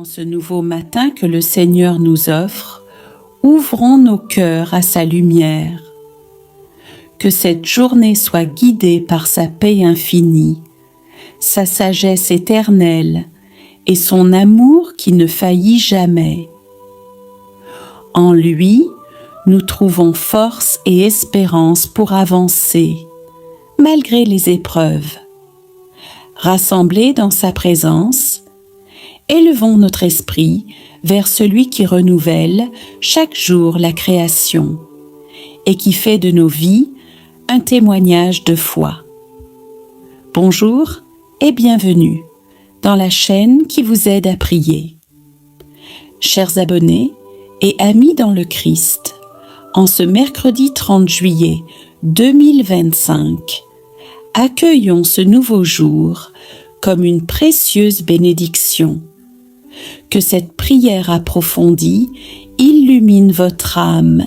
En ce nouveau matin que le Seigneur nous offre, ouvrons nos cœurs à sa lumière. Que cette journée soit guidée par sa paix infinie, sa sagesse éternelle et son amour qui ne faillit jamais. En lui, nous trouvons force et espérance pour avancer, malgré les épreuves. Rassemblés dans sa présence, élevons notre esprit vers celui qui renouvelle chaque jour la création et qui fait de nos vies un témoignage de foi. Bonjour et bienvenue dans la chaîne qui vous aide à prier. Chers abonnés et amis dans le Christ, en ce mercredi 30 juillet 2025, accueillons ce nouveau jour comme une précieuse bénédiction. Que cette prière approfondie illumine votre âme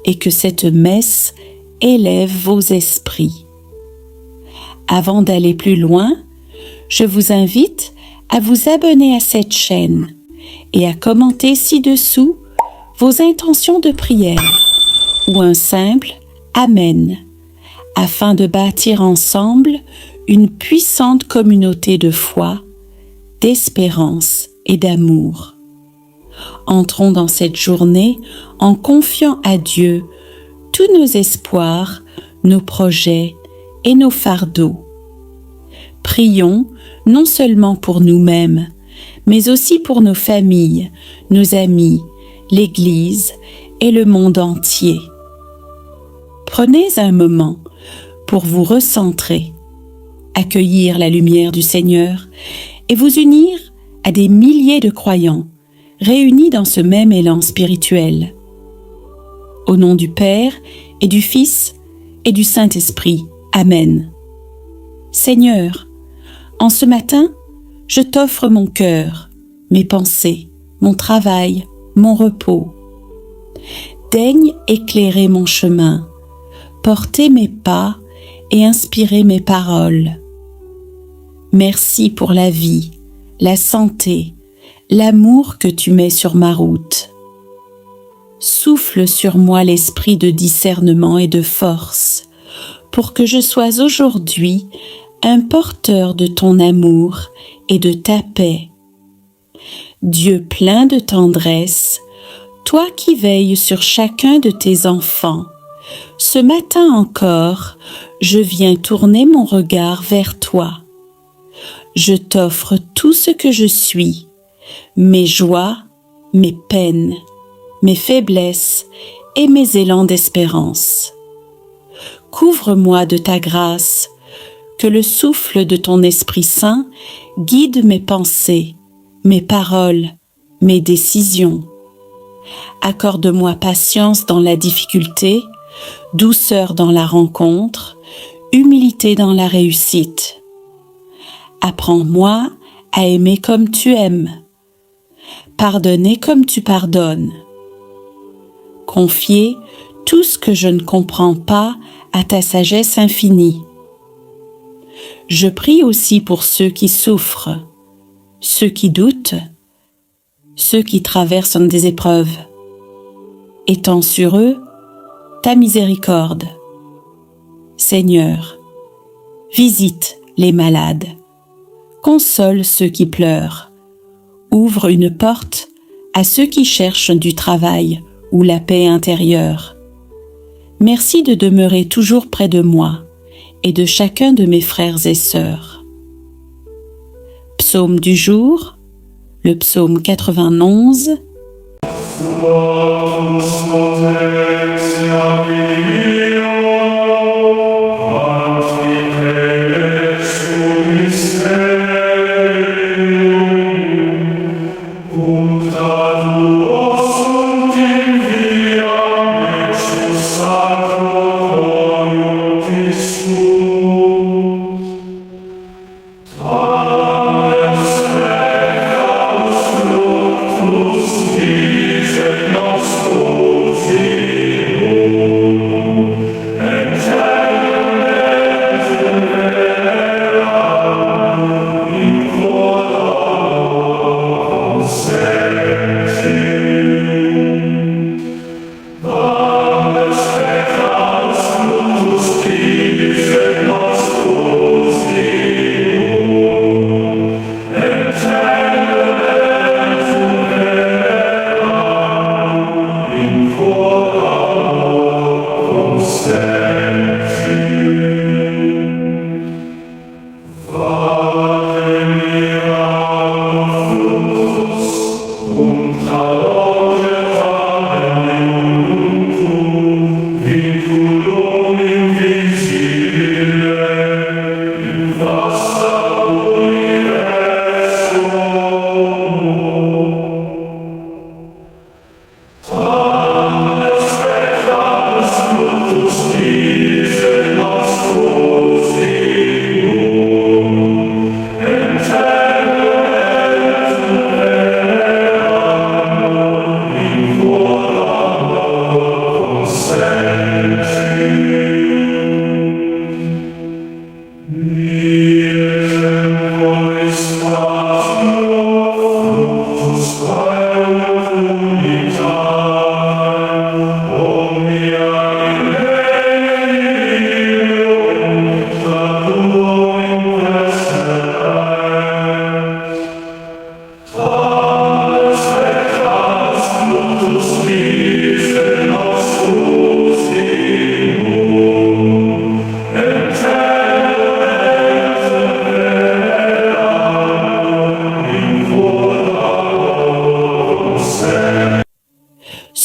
et que cette messe élève vos esprits. Avant d'aller plus loin, je vous invite à vous abonner à cette chaîne et à commenter ci-dessous vos intentions de prière ou un simple « Amen » afin de bâtir ensemble une puissante communauté de foi, d'espérance et d'amour. Entrons dans cette journée en confiant à Dieu tous nos espoirs, nos projets et nos fardeaux. Prions non seulement pour nous-mêmes, mais aussi pour nos familles, nos amis, l'Église et le monde entier. Prenez un moment pour vous recentrer, accueillir la lumière du Seigneur et vous unir à des milliers de croyants réunis dans ce même élan spirituel. Au nom du Père et du Fils et du Saint-Esprit. Amen. Seigneur, en ce matin, je t'offre mon cœur, mes pensées, mon travail, mon repos. Daigne éclairer mon chemin, porter mes pas et inspirer mes paroles. Merci pour la vie, la santé, l'amour que tu mets sur ma route. Souffle sur moi l'esprit de discernement et de force, pour que je sois aujourd'hui un porteur de ton amour et de ta paix. Dieu plein de tendresse, toi qui veilles sur chacun de tes enfants, ce matin encore, je viens tourner mon regard vers toi. Je t'offre tout ce que je suis, mes joies, mes peines, mes faiblesses et mes élans d'espérance. Couvre-moi de ta grâce, que le souffle de ton Esprit Saint guide mes pensées, mes paroles, mes décisions. Accorde-moi patience dans la difficulté, douceur dans la rencontre, humilité dans la réussite. Apprends-moi à aimer comme tu aimes, pardonner comme tu pardonnes, confier tout ce que je ne comprends pas à ta sagesse infinie. Je prie aussi pour ceux qui souffrent, ceux qui doutent, ceux qui traversent des épreuves. Étends sur eux ta miséricorde. Seigneur, visite les malades. Console ceux qui pleurent, ouvre une porte à ceux qui cherchent du travail ou la paix intérieure. Merci de demeurer toujours près de moi et de chacun de mes frères et sœurs. Psaume du jour, le psaume 91.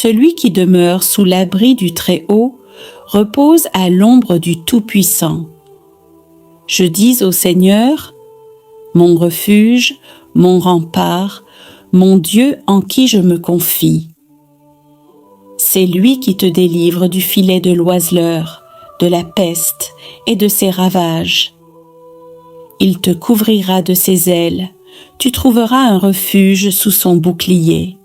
Celui qui demeure sous l'abri du Très-Haut repose à l'ombre du Tout-Puissant. Je dis au Seigneur, mon refuge, mon rempart, mon Dieu en qui je me confie. C'est lui qui te délivre du filet de l'oiseleur, de la peste et de ses ravages. Il te couvrira de ses ailes, tu trouveras un refuge sous son bouclier.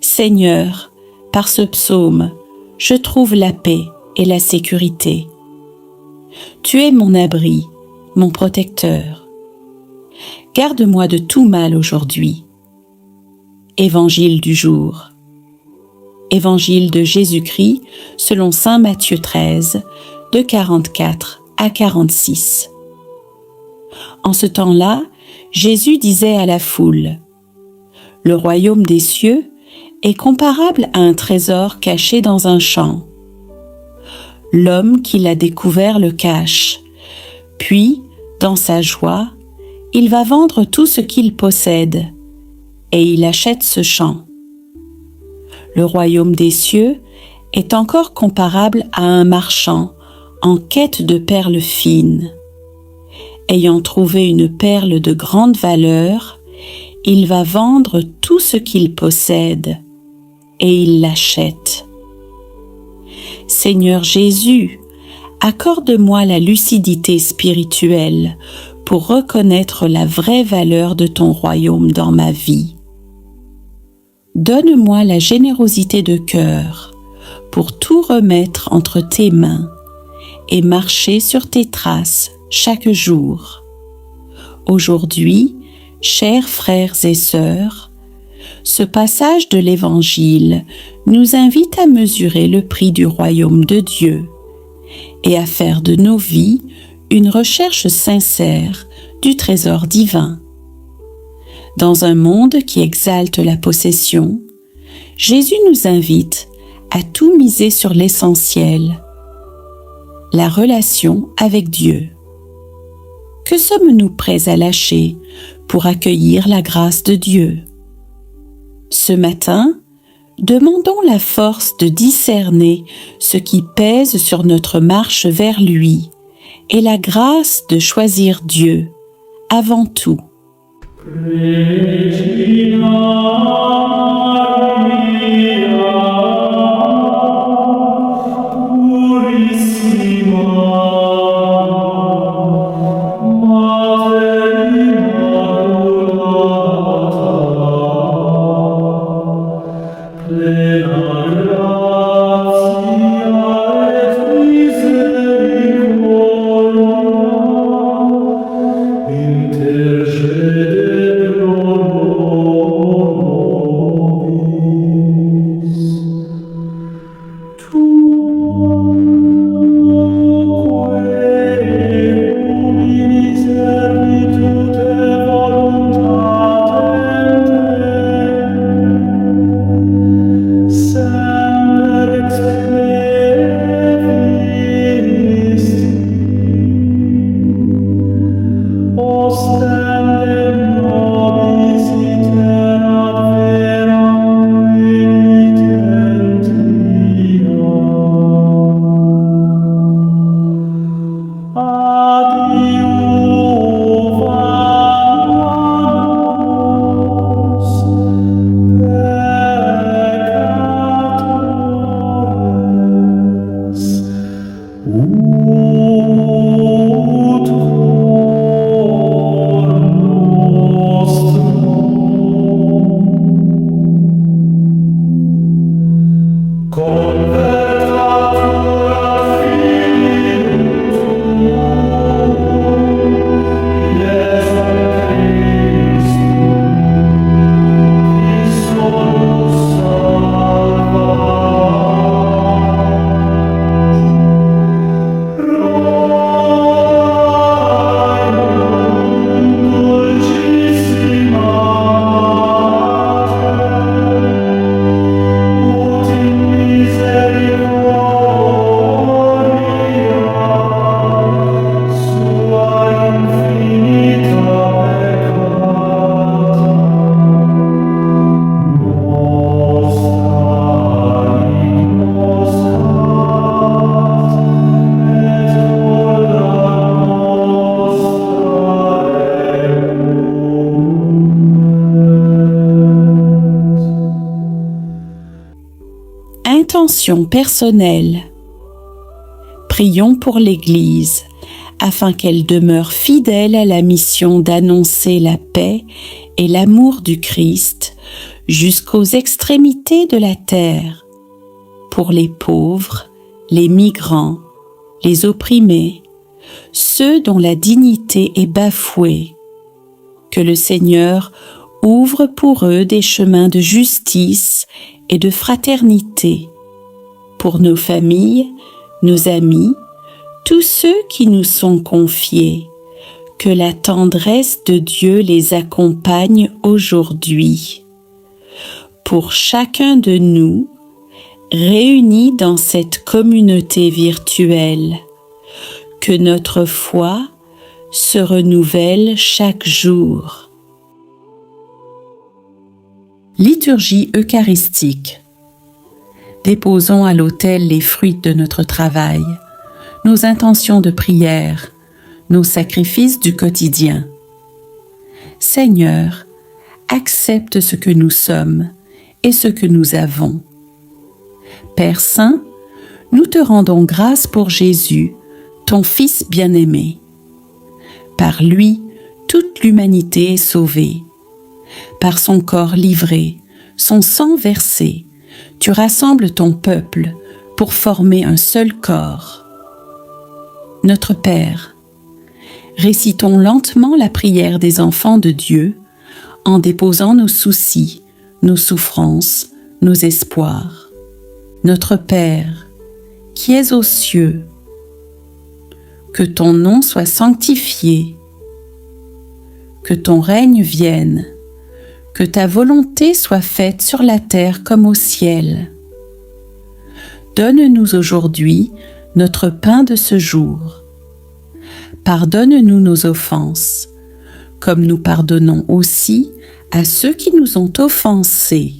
Seigneur, par ce psaume, je trouve la paix et la sécurité. Tu es mon abri, mon protecteur. Garde-moi de tout mal aujourd'hui. Évangile du jour. Évangile de Jésus-Christ selon saint Matthieu 13, de 44 à 46. En ce temps-là, Jésus disait à la foule, « Le royaume des cieux est comparable à un trésor caché dans un champ. L'homme qui l'a découvert le cache, puis, dans sa joie, il va vendre tout ce qu'il possède, et il achète ce champ. Le royaume des cieux est encore comparable à un marchand en quête de perles fines. Ayant trouvé une perle de grande valeur, il va vendre tout ce qu'il possède, et il l'achète. Seigneur Jésus, accorde-moi la lucidité spirituelle pour reconnaître la vraie valeur de ton royaume dans ma vie. Donne-moi la générosité de cœur pour tout remettre entre tes mains et marcher sur tes traces chaque jour. Aujourd'hui, chers frères et sœurs, ce passage de l'Évangile nous invite à mesurer le prix du royaume de Dieu et à faire de nos vies une recherche sincère du trésor divin. Dans un monde qui exalte la possession, Jésus nous invite à tout miser sur l'essentiel, la relation avec Dieu. Que sommes-nous prêts à lâcher pour accueillir la grâce de Dieu? Ce matin, demandons la force de discerner ce qui pèse sur notre marche vers lui et la grâce de choisir Dieu avant tout. Intercede pro intentions personnelles. Prions pour l'Église, afin qu'elle demeure fidèle à la mission d'annoncer la paix et l'amour du Christ jusqu'aux extrémités de la terre, pour les pauvres, les migrants, les opprimés, ceux dont la dignité est bafouée. Que le Seigneur ouvre pour eux des chemins de justice et de fraternité, pour nos familles, nos amis, tous ceux qui nous sont confiés. Que la tendresse de Dieu les accompagne aujourd'hui. Pour chacun de nous, réunis dans cette communauté virtuelle, que notre foi se renouvelle chaque jour. Liturgie eucharistique. Déposons à l'autel les fruits de notre travail, nos intentions de prière, nos sacrifices du quotidien. Seigneur, accepte ce que nous sommes et ce que nous avons. Père Saint, nous te rendons grâce pour Jésus, ton Fils bien-aimé. Par lui, toute l'humanité est sauvée. Par son corps livré, son sang versé, tu rassembles ton peuple pour former un seul corps. Notre Père, récitons lentement la prière des enfants de Dieu en déposant nos soucis, nos souffrances, nos espoirs. Notre Père, qui es aux cieux, que ton nom soit sanctifié, que ton règne vienne, que ta volonté soit faite sur la terre comme au ciel. Donne-nous aujourd'hui notre pain de ce jour. Pardonne-nous nos offenses, comme nous pardonnons aussi à ceux qui nous ont offensés.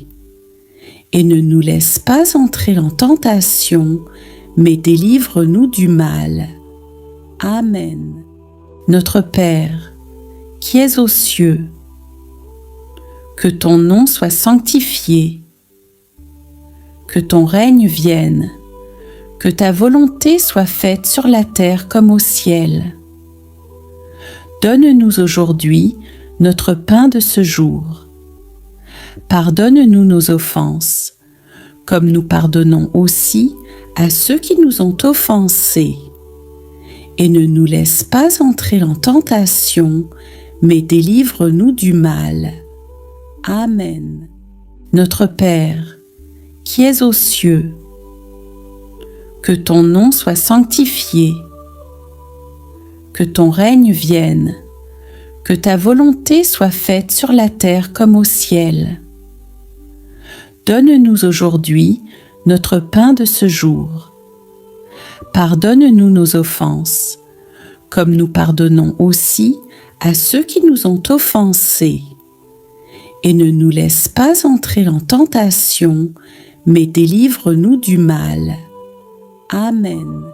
Et ne nous laisse pas entrer en tentation, mais délivre-nous du mal. Amen. Notre Père, qui es aux cieux, que ton nom soit sanctifié, que ton règne vienne, que ta volonté soit faite sur la terre comme au ciel. Donne-nous aujourd'hui notre pain de ce jour. Pardonne-nous nos offenses, comme nous pardonnons aussi à ceux qui nous ont offensés. Et ne nous laisse pas entrer en tentation, mais délivre-nous du mal. Amen. Notre Père, qui es aux cieux, que ton nom soit sanctifié, que ton règne vienne, que ta volonté soit faite sur la terre comme au ciel. Donne-nous aujourd'hui notre pain de ce jour. Pardonne-nous nos offenses, comme nous pardonnons aussi à ceux qui nous ont offensés. Et ne nous laisse pas entrer en tentation, mais délivre-nous du mal. Amen.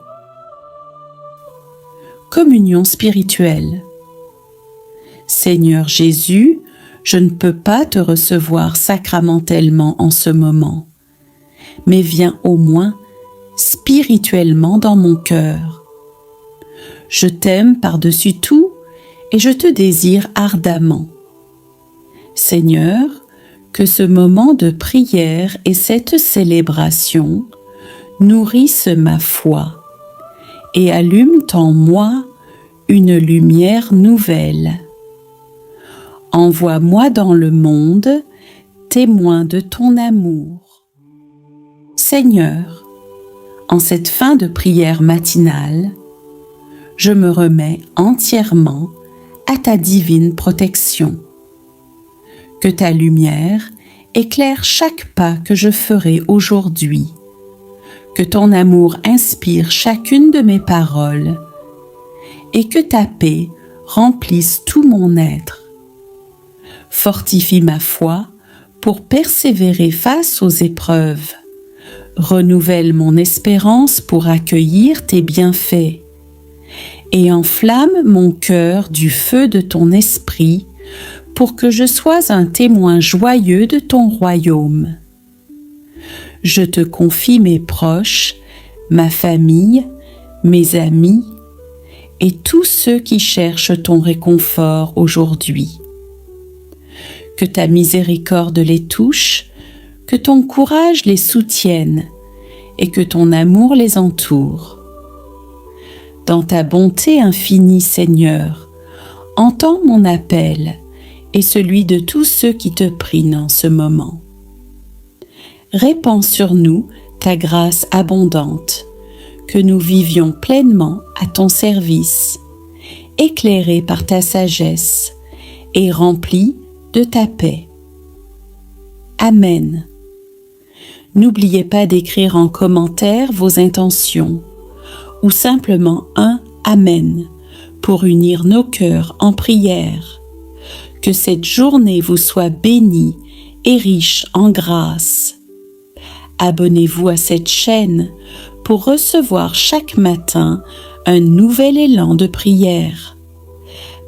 Communion spirituelle. Seigneur Jésus, je ne peux pas te recevoir sacramentellement en ce moment, mais viens au moins spirituellement dans mon cœur. Je t'aime par-dessus tout et je te désire ardemment. Seigneur, que ce moment de prière et cette célébration nourrissent ma foi et allument en moi une lumière nouvelle. Envoie-moi dans le monde, témoin de ton amour. Seigneur, en cette fin de prière matinale, je me remets entièrement à ta divine protection. Que ta lumière éclaire chaque pas que je ferai aujourd'hui. Que ton amour inspire chacune de mes paroles et que ta paix remplisse tout mon être. Fortifie ma foi pour persévérer face aux épreuves. Renouvelle mon espérance pour accueillir tes bienfaits et enflamme mon cœur du feu de ton esprit pour que je sois un témoin joyeux de ton royaume. je te confie mes proches, ma famille, mes amis et tous ceux qui cherchent ton réconfort aujourd'hui. Que ta miséricorde les touche, que ton courage les soutienne et que ton amour les entoure. Dans ta bonté infinie, Seigneur, entends mon appel et celui de tous ceux qui te prient en ce moment. Répands sur nous ta grâce abondante, que nous vivions pleinement à ton service, éclairés par ta sagesse et remplis de ta paix. Amen. N'oubliez pas d'écrire en commentaire vos intentions ou simplement un Amen pour unir nos cœurs en prière. Que cette journée vous soit bénie et riche en grâce. Abonnez-vous à cette chaîne pour recevoir chaque matin un nouvel élan de prière.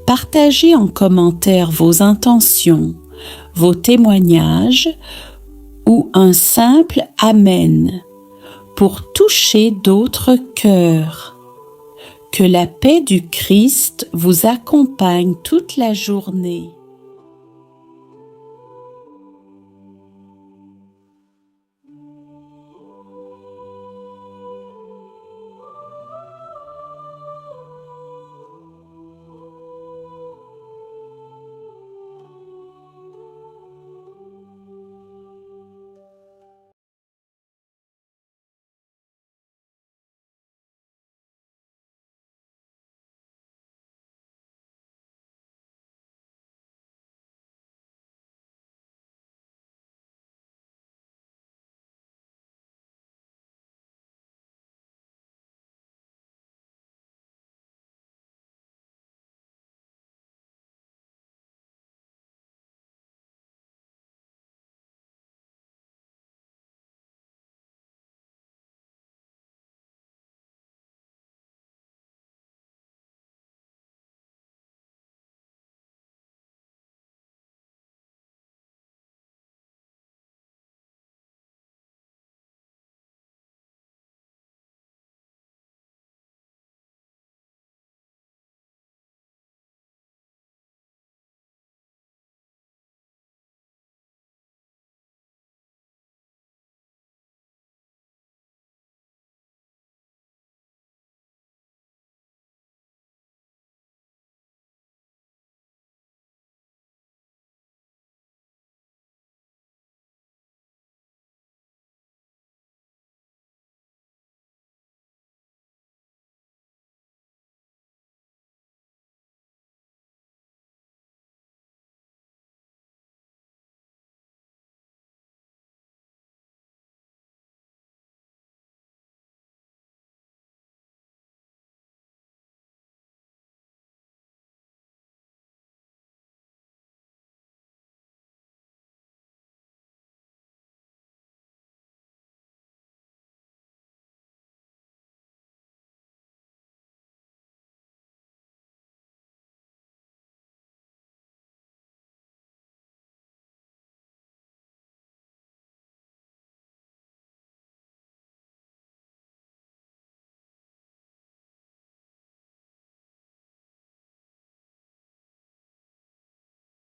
Partagez en commentaire vos intentions, vos témoignages ou un simple Amen pour toucher d'autres cœurs. Que la paix du Christ vous accompagne toute la journée.